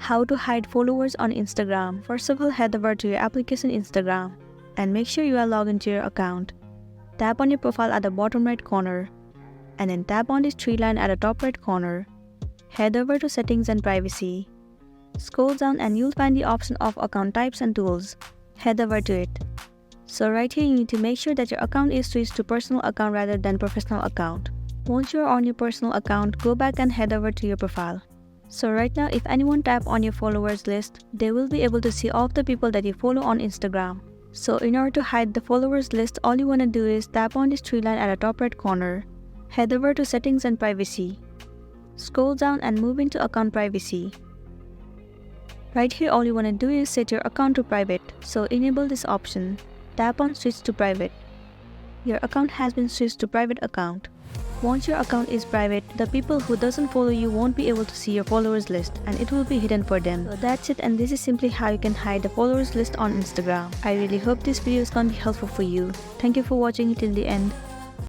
How to hide followers on Instagram. First of all, head over to your application Instagram and make sure you are logged into your account. Tap on your profile at the bottom right corner and then tap on this three line at the top right corner. Head over to settings and privacy. Scroll down and you'll find the option of account types and tools. Head over to it. So right here you need to make sure that your account is switched to personal account rather than professional account. Once you are on your personal account, go back and head over to your profile. So right now if anyone tap on your followers list, they will be able to see all of the people that you follow on Instagram. So in order to hide the followers list, all you want to do is tap on this three line at the top right corner. Head over to settings and privacy. Scroll down and move into account privacy. Right here all you want to do is set your account to private. So enable this option. Tap on switch to private. Your account has been switched to private account. Once your account is private, the people who doesn't follow you won't be able to see your followers list and it will be hidden for them. So that's it, and this is simply how you can hide the followers list on Instagram. I really hope this video is gonna be helpful for you. Thank you for watching it till the end.